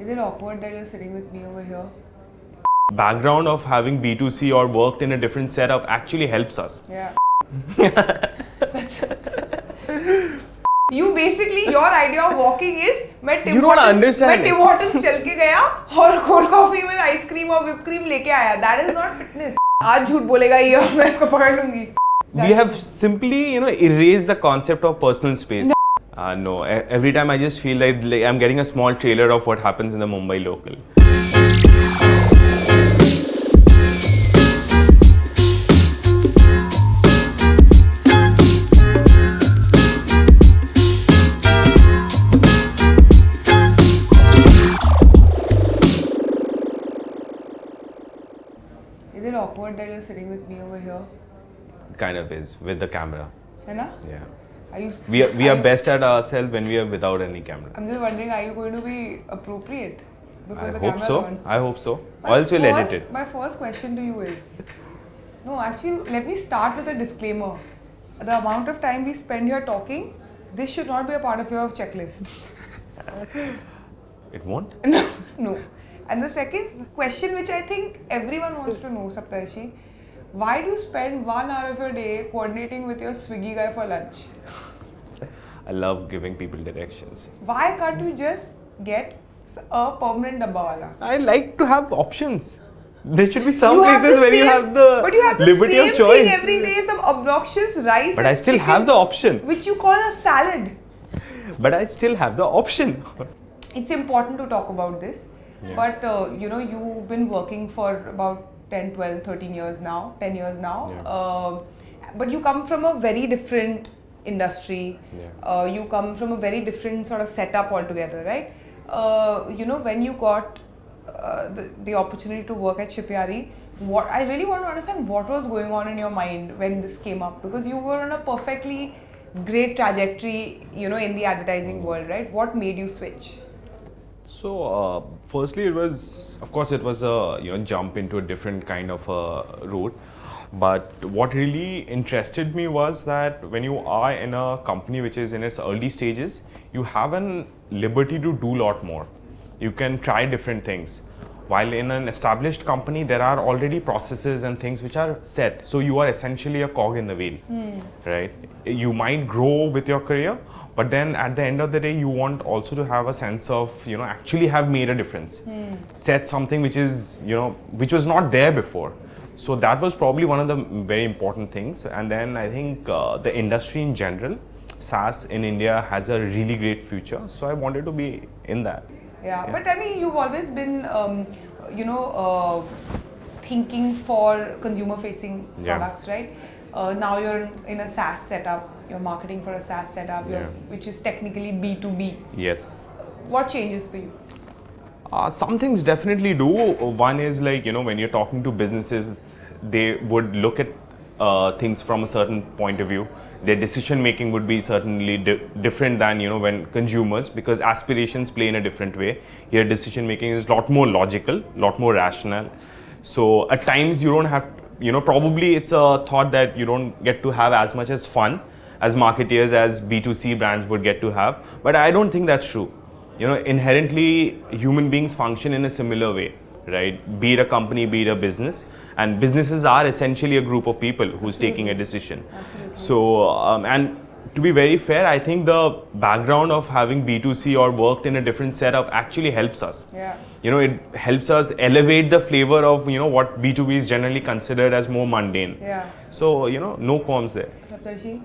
Is it awkward that you're sitting with me over here? Background of having B2C or worked in a different setup actually helps us. Yeah. You basically, your idea of walking is मैं Tim You don't Hortons understand मैं Tim Hortons चल के गया और cold coffee with ice cream और whipped cream लेके आया. That is not fitness. आज झूठ बोलेगा ये और मैं इसको पकड़ लूँगी. We have simply, erased the concept of personal space. No, every time I just feel like I'm getting a small trailer of what happens in the Mumbai local. Is it awkward that you're sitting with me over here? Kind of is, with the camera. है ना? Yeah. Are you? We are best at ourselves when we are without any camera. I'm just wondering, are you going to be appropriate? Because I the hope camera's so. on. I hope so. My Or else we'll edit first- it. My first question to you is, no, actually, let me start with a disclaimer. The amount of time we spend here talking, this should not be a part of your checklist. It won't? No. And the second question, which I think everyone wants to know, Saptarshi, why do you spend 1 hour of your day coordinating with your Swiggy guy for lunch? I love giving people directions. Why can't you just get a permanent dabba wala? I like to have options. There should be some You have places the where you same- have the but you have the liberty same of choice. thing every day, some obnoxious rice. But I and still chicken, have the option. which you call a salad. But I still have the option. It's important to talk about this. Yeah. But you've been working for about 10, 12, 13 years now, 10 years now. Yeah. But you come from a very different industry. Yeah. You come from a very different sort of setup altogether, right? When you got the opportunity to work at Shipyaari, I really want to understand what was going on in your mind when this came up, because you were on a perfectly great trajectory, in the advertising world, right? What made you switch? So, firstly, it was a jump into a different kind of a route. But what really interested me was that when you are in a company which is in its early stages, you have an liberty to do a lot more. You can try different things. While in an established company, there are already processes and things which are set. So you are essentially a cog in the wheel, right? You might grow with your career, but then at the end of the day, you want also to have a sense of, actually have made a difference. Set something which is, which was not there before. So that was probably one of the very important things. And then I think the industry in general, SaaS in India has a really great future. So I wanted to be in that. Yeah, but I mean, you've always been, thinking for consumer-facing Yeah. products, right? Now you're in a SaaS setup. You're marketing for a SaaS setup, Yeah. which is technically B2B. Yes. What changes for you? Some things definitely do. One is like, when you're talking to businesses, they would look at things from a certain point of view. Their decision making would be certainly different than, when consumers, because aspirations play in a different way. Here, decision making is a lot more logical, a lot more rational. So at times you don't have, probably it's a thought that you don't get to have as much as fun as marketeers as B2C brands would get to have. But I don't think that's true. Inherently human beings function in a similar way, right? Be it a company, be it a business, and businesses are essentially a group of people who's taking a decision. Absolutely. So, and to be very fair, I think the background of having B2C or worked in a different setup actually helps us. Yeah. It helps us elevate the flavor of, what B2B is generally considered as more mundane. Yeah. So, no qualms there. Saptarshi?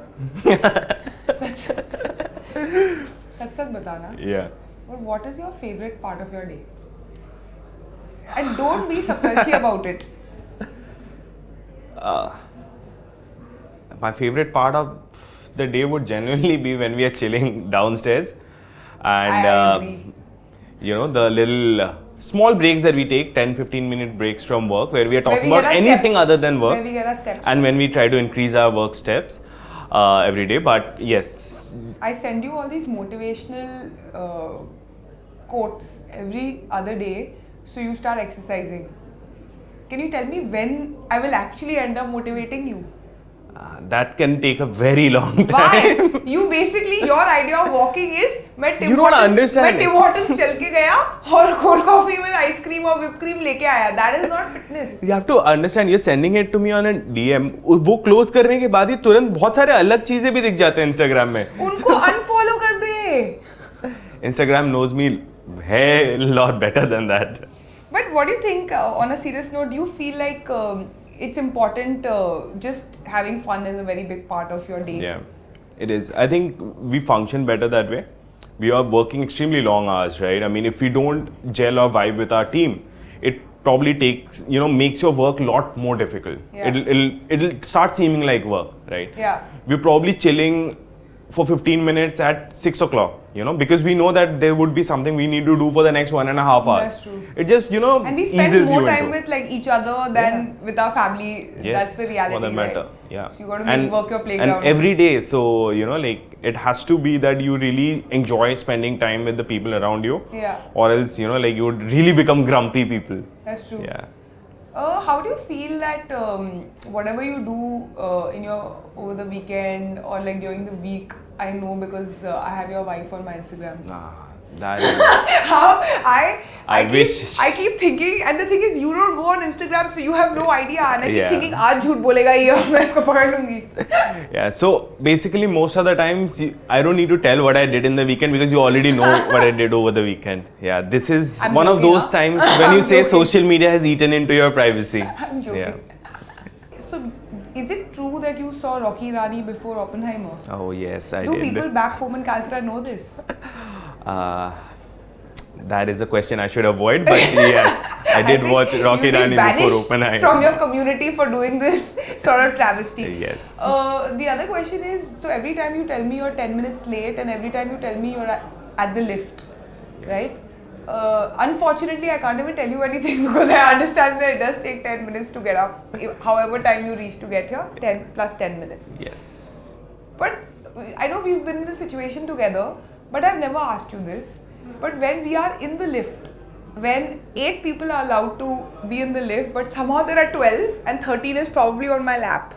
Sach batana. Yeah. But what is your favorite part of your day? And don't be Saptarshi about it. My favorite part of the day would genuinely be when we are chilling downstairs, and I agree. The little small breaks that we take, 10-15 minute breaks from work, where we are Where talking we about get our anything steps. other than work, Where we get our steps. and when we try to increase our work steps every day. But yes, I send you all these motivational quotes every other day, so you start exercising. Can you tell me when I will actually end up motivating you? That can take a very long time. Why? You basically, your idea of walking is मैं You don't understand. मैं Tim Hortons चल के गया और cold coffee with ice cream और whipped cream लेके आया. That is not fitness. You have to understand. You're sending it to me on a DM. वो close करने के बाद ही तुरंत बहुत सारे अलग चीजें भी दिख जाते हैं Instagram में. उनको unfollow कर दे. Instagram knows me a lot better than that. But what do you think? On a serious note, do you feel like it's important? Just having fun is a very big part of your day. Yeah, it is. I think we function better that way. We are working extremely long hours, right? I mean, if we don't gel or vibe with our team, it probably takes, makes your work a lot more difficult. Yeah. It'll start seeming like work, right? Yeah. We're probably chilling for 15 minutes at 6 o'clock, because we know that there would be something we need to do for the next 1.5 hours. That's true. It just, And we spend eases more you time into with like each other than with our family. Yes, That's the reality, for that matter. right? Yeah. So you got to work your playground. And every day, so it has to be that you really enjoy spending time with the people around you. Yeah. Or else, you would really become grumpy people. That's true. Yeah. How do you feel that whatever you do over the weekend or like during the week, I know because I have your wife on my Instagram. That is. How I wish. I keep thinking, and the thing is, you don't go on Instagram, so you have no idea. And I keep Yeah. thinking, आज झूठ बोलेगा ये और मैं इसको पकड़ लूँगी. Yeah, so basically most of the times I don't need to tell what I did in the weekend because you already know what I did over the weekend. Yeah, this is I'm one of joking, those huh? times when you I'm say joking. social media has eaten into your privacy. I'm joking. Yeah. So, is it true that you saw Rocky Rani before Oppenheimer? Oh yes, I Do did. people back home in Calcutta know this? That is a question I should avoid, but yes, I did think watch Rocky you've been Rani before banished Oppenheimer. from your community for doing this sort of travesty. Yes. The other question is, so every time you tell me you're 10 minutes late and every time you tell me you're at the lift, Yes. right? Unfortunately, I can't even tell you anything because I understand that it does take 10 minutes to get up. However time you reach to get here, 10 plus 10 minutes. Yes. But I know we've been in this situation together, but I've never asked you this. But when we are in the lift, when 8 people are allowed to be in the lift, but somehow there are 12 and 13 is probably on my lap,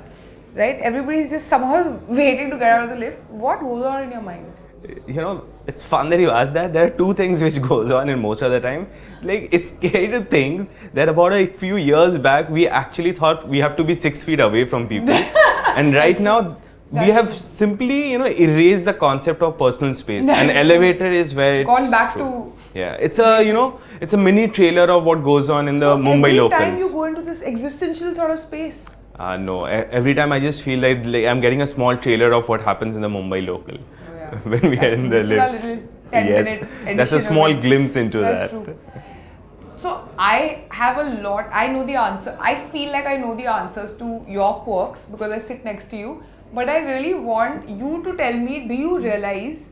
right? Everybody is just somehow waiting to get out of the lift. What goes on in your mind? It's fun that you ask that. There are two things which goes on in most of the time. Like, it's scary to think that about a few years back, we actually thought we have to be 6 feet away from people. And right now, we have simply, erased the concept of personal space. An elevator is where it's Gone back true. to... Yeah, it's a, it's a mini trailer of what goes on in the Mumbai locals. Every time you go into this existential sort of space. No, every time I just feel like I'm getting a small trailer of what happens in the Mumbai local. Oh, yeah. When we are in the This lifts. is a little 10-minute edition. That's a small glimpse into That's that. true. So I have a lot, I know the answer. I feel like I know the answers to your quirks because I sit next to you. But I really want you to tell me, do you realize,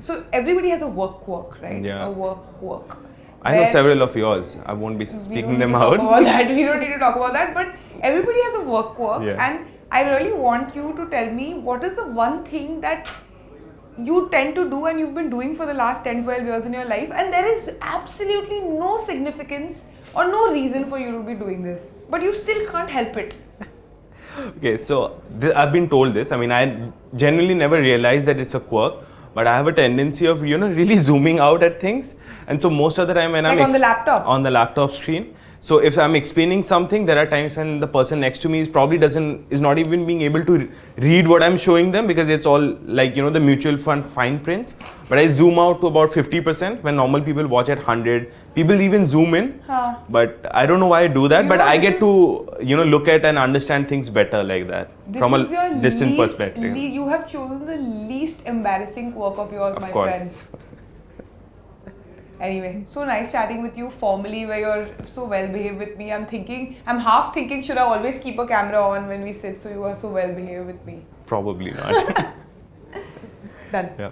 so everybody has a work quirk, right? Yeah. A work quirk. I know several of yours. I won't be speaking them out. We don't need to talk about that. But everybody has a work quirk. Yeah. And I really want you to tell me what is the one thing that you tend to do and you've been doing for the last 10-12 years in your life and there is absolutely no significance or no reason for you to be doing this. But you still can't help it. Okay, so I've been told this. I mean, I generally never realized that it's a quirk, but I have a tendency of, really zooming out at things. And so most of the time when like I'm on the laptop? On the laptop screen. So if I'm explaining something, there are times when the person next to me is not even being able to read what I'm showing them because it's all like, the mutual fund fine prints. But I zoom out to about 50% when normal people watch at 100. People even zoom in. Huh. But I don't know why I do that. But I get to, look at and understand things better like that from a distant perspective. You have chosen the least embarrassing quirk of yours, my friend. Anyway, so nice chatting with you formally where you're so well behaved with me. I'm half thinking, should I always keep a camera on when we sit so you are so well behaved with me? Probably not. Done. Yeah.